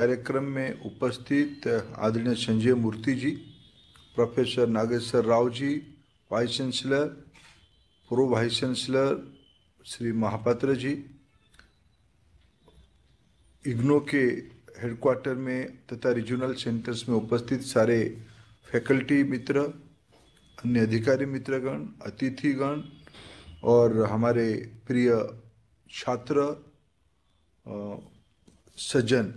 कार्यक्रम में उपस्थित आदरणीय संजय मूर्ति जी, professor Nageshwar Rao ji, vice chancellor, पूर्व वाइस चांसलर श्री महापात्र जी, इग्नो के हेडक्वार्टर में तथा रीजनल सेंटर्स में उपस्थित सारे फैकल्टी मित्र, अन्य अधिकारी मित्रगण, अतिथिगण और हमारे प्रिय छात्र सज्जन,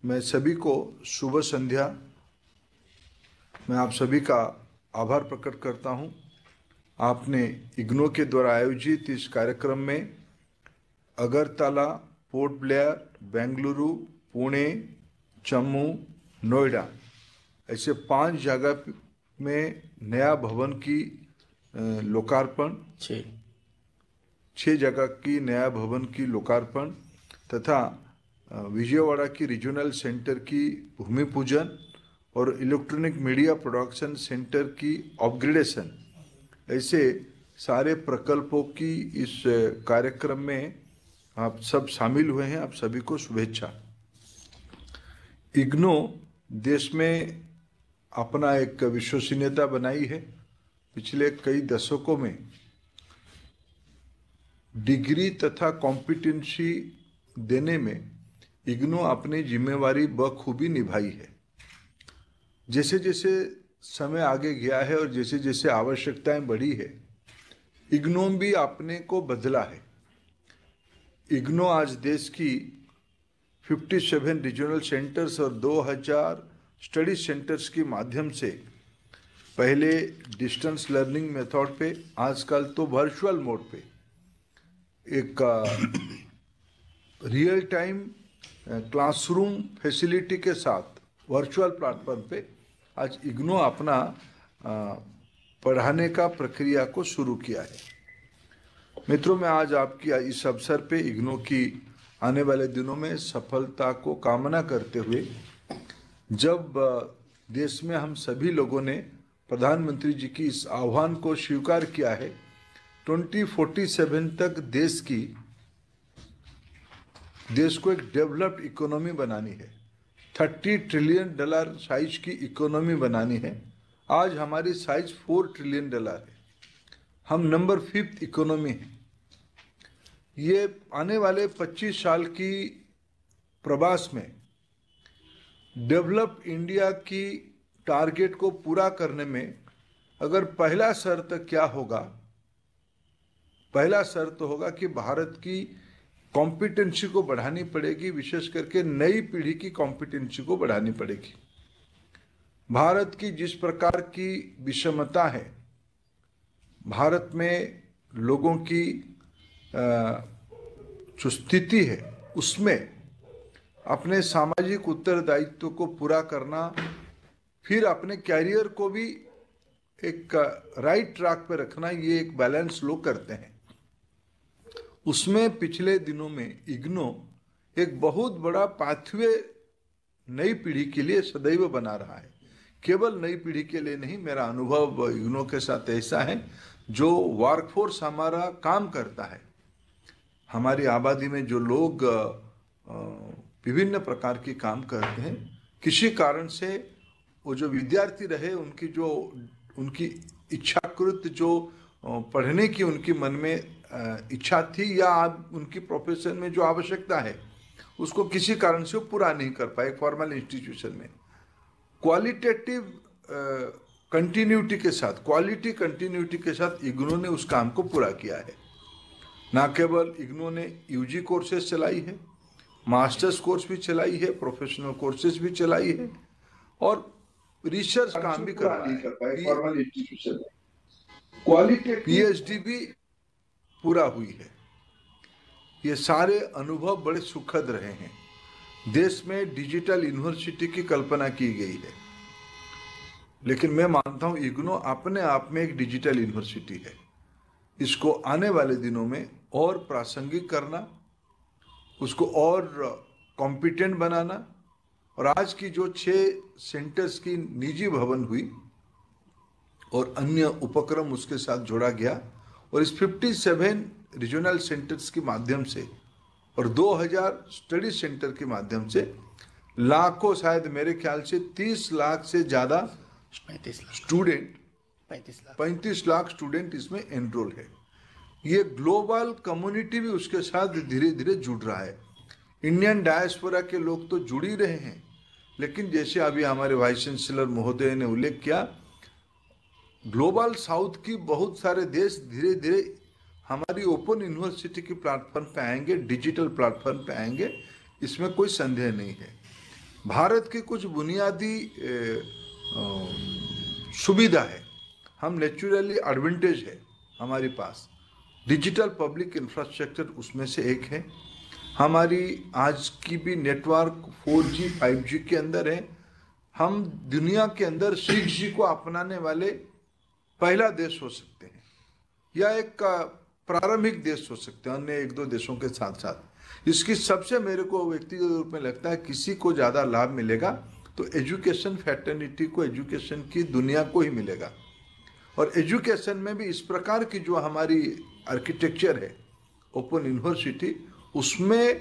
मैं सभी को शुभ संध्या। मैं आप सभी का आभार प्रकट करता हूं। आपने इग्नो के द्वारा आयोजित इस कार्यक्रम में अगरतला, पोर्ट ब्लेयर, बेंगलुरु, पुणे, जम्मू, नोएडा ऐसे 5 जगह में नया भवन की लोकार्पण, 6 जगह की नया भवन की लोकार्पण तथा विजयवाड़ा की रीजनल सेंटर की भूमि पूजन और इलेक्ट्रॉनिक मीडिया प्रोडक्शन सेंटर की अपग्रेडेशन, ऐसे सारे प्रकल्पों की इस कार्यक्रम में आप सब शामिल हुए हैं। आप सभी को शुभेच्छा। इग्नो देश में अपना एक विश्वसनीयता बनाई है। पिछले कई दशकों में डिग्री तथा कॉम्पिटेंसी देने में इग्नो अपनी जिम्मेवारी बखूबी निभाई है। जैसे जैसे समय आगे गया है और जैसे जैसे आवश्यकताएं बढ़ी है, इग्नो भी अपने को बदला है। इग्नो आज देश की 57 रीजनल सेंटर्स और 2000 स्टडी सेंटर्स के माध्यम से पहले डिस्टेंस लर्निंग मेथड पे, आजकल तो वर्चुअल मोड पे एक रियल टाइम क्लासरूम फैसिलिटी के साथ वर्चुअल प्लेटफॉर्म पे आज इग्नो अपना पढ़ाने का प्रक्रिया को शुरू किया है। मित्रों, मैं आज आपकी इस अवसर पे इग्नो की आने वाले दिनों में सफलता को कामना करते हुए, जब देश में हम सभी लोगों ने प्रधानमंत्री जी की इस आह्वान को स्वीकार किया है, 2047 तक देश को एक डेवलप्ड इकोनॉमी बनानी है, $30 ट्रिलियन साइज की इकोनॉमी बनानी है। आज हमारी साइज $4 ट्रिलियन है। हम नंबर 5th इकोनॉमी है। ये आने वाले 25 साल की प्रवास में डेवलप्ड इंडिया की टारगेट को पूरा करने में अगर पहला शर्त क्या होगा, पहला शर्त होगा कि भारत की कॉम्पिटेंसी को बढ़ानी पड़ेगी, विशेष करके नई पीढ़ी की कॉम्पिटेंसी को बढ़ानी पड़ेगी। भारत की जिस प्रकार की विषमता है, भारत में लोगों की जो स्थिति है, उसमें अपने सामाजिक उत्तरदायित्व को पूरा करना, फिर अपने कैरियर को भी एक राइट ट्रैक पे रखना, ये एक बैलेंस लोग करते हैं। उसमें पिछले दिनों में इग्नो एक बहुत बड़ा पाथवे नई पीढ़ी के लिए सदैव बना रहा है। केवल नई पीढ़ी के लिए नहीं, मेरा अनुभव इग्नो के साथ ऐसा है, जो वर्कफोर्स हमारा काम करता है, हमारी आबादी में जो लोग विभिन्न प्रकार के काम करते हैं, किसी कारण से वो जो विद्यार्थी रहे, उनकी इच्छाकृत जो पढ़ने की उनकी मन में इच्छा थी, या उनकी प्रोफेशन में जो आवश्यकता है, उसको किसी कारण से वो पूरा नहीं कर पाए फॉर्मल इंस्टीट्यूशन में। क्वालिटेटिव कंटिन्यूटी के साथ, क्वालिटी कंटिन्यूटी के साथ इग्नो ने उस काम को पूरा किया है। ना केवल इग्नो ने यूजी कोर्सेज चलाई है, मास्टर्स कोर्स भी चलाई है, प्रोफेशनल कोर्सेज भी चलाई है और रिसर्च काम भी कर रहा है। फॉर्मल इंस्टीट्यूशन में क्वालिटी पीएचडी भी पूरा हुई है। ये सारे अनुभव बड़े सुखद रहे हैं। देश में डिजिटल यूनिवर्सिटी की कल्पना की गई है, लेकिन मैं मानता हूं इग्नो अपने आप में एक डिजिटल यूनिवर्सिटी है। इसको आने वाले दिनों में और प्रासंगिक करना, उसको और कॉम्पिटेंट बनाना, और आज की जो 6 सेंटर्स की निजी भवन हुई और अन्य उपक्रम उसके साथ जोड़ा गया, और इस 57 रीजनल सेंटर्स के माध्यम से और 2000 स्टडी सेंटर के माध्यम से लाखों, शायद मेरे ख्याल से 30 लाख से ज़्यादा 35 लाख स्टूडेंट, 35 लाख स्टूडेंट इसमें एनरोल है। ये ग्लोबल कम्युनिटी भी उसके साथ धीरे धीरे जुड़ रहा है। इंडियन डायस्पोरा के लोग तो जुड़ ही रहे हैं, लेकिन जैसे अभी हमारे वाइस चांसलर महोदय ने उल्लेख किया, ग्लोबल साउथ की बहुत सारे देश धीरे धीरे हमारी ओपन यूनिवर्सिटी की प्लेटफॉर्म पे आएंगे, डिजिटल प्लेटफॉर्म पे आएंगे, इसमें कोई संदेह नहीं है। भारत की कुछ बुनियादी सुविधा है, हम नेचुरली एडवांटेज है हमारे पास। डिजिटल पब्लिक इंफ्रास्ट्रक्चर उसमें से एक है। हमारी आज की भी नेटवर्क 4G 5G के अंदर है। हम दुनिया के अंदर 6G को अपनाने वाले पहला देश हो सकते हैं, या एक प्रारंभिक देश हो सकते हैं अन्य एक दो देशों के साथ साथ। इसकी सबसे मेरे को व्यक्तिगत रूप में लगता है किसी को ज़्यादा लाभ मिलेगा तो एजुकेशन फैटर्निटी को, एजुकेशन की दुनिया को ही मिलेगा। और एजुकेशन में भी इस प्रकार की जो हमारी आर्किटेक्चर है ओपन यूनिवर्सिटी, उसमें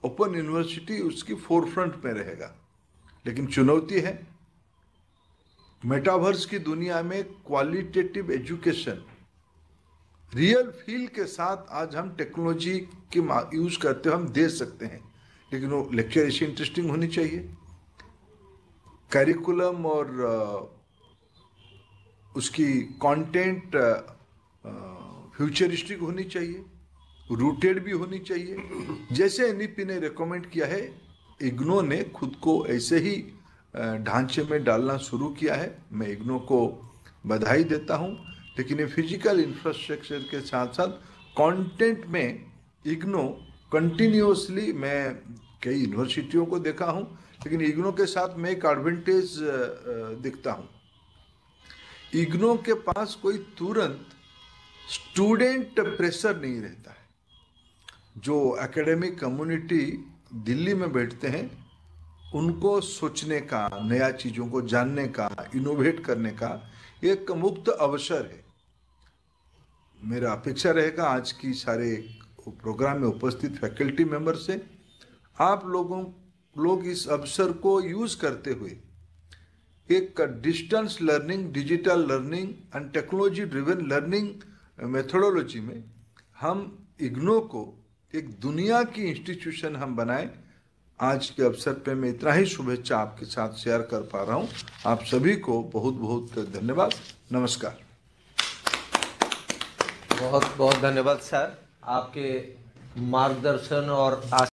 ओपन यूनिवर्सिटी उसकी फोरफ्रंट में रहेगा। लेकिन चुनौती है मेटावर्स की दुनिया में क्वालिटेटिव एजुकेशन रियल फील के साथ आज हम टेक्नोलॉजी के यूज करते हुए हम दे सकते हैं, लेकिन वो लेक्चर ऐसी इंटरेस्टिंग होनी चाहिए, करिकुलम और उसकी कंटेंट फ्यूचरिस्टिक होनी चाहिए, रूटेड भी होनी चाहिए। जैसे एनईपी ने रिकमेंड किया है, इग्नो ने खुद को ऐसे ही ढांचे में डालना शुरू किया है। मैं इग्नो को बधाई देता हूं। लेकिन ये फिजिकल इंफ्रास्ट्रक्चर के साथ साथ कंटेंट में इग्नो कंटिन्यूसली, मैं कई यूनिवर्सिटियों को देखा हूं, लेकिन इग्नो के साथ मैं एक एडवांटेज दिखता हूं। इग्नो के पास कोई तुरंत स्टूडेंट प्रेशर नहीं रहता है। जो एकेडमिक कम्युनिटी दिल्ली में बैठते हैं, उनको सोचने का, नया चीज़ों को जानने का, इनोवेट करने का एक मुक्त अवसर है। मेरा अपेक्षा रहेगा आज की सारे प्रोग्राम में उपस्थित फैकल्टी मेंबर से आप लोग इस अवसर को यूज करते हुए एक distance learning, digital learning and technology driven learning methodology में हम इग्नो को एक दुनिया की इंस्टीट्यूशन हम बनाएं। आज के अवसर पे मैं इतना ही शुभेच्छा आपके साथ शेयर कर पा रहा हूं। आप सभी को बहुत बहुत धन्यवाद। नमस्कार। बहुत बहुत धन्यवाद सर, आपके मार्गदर्शन और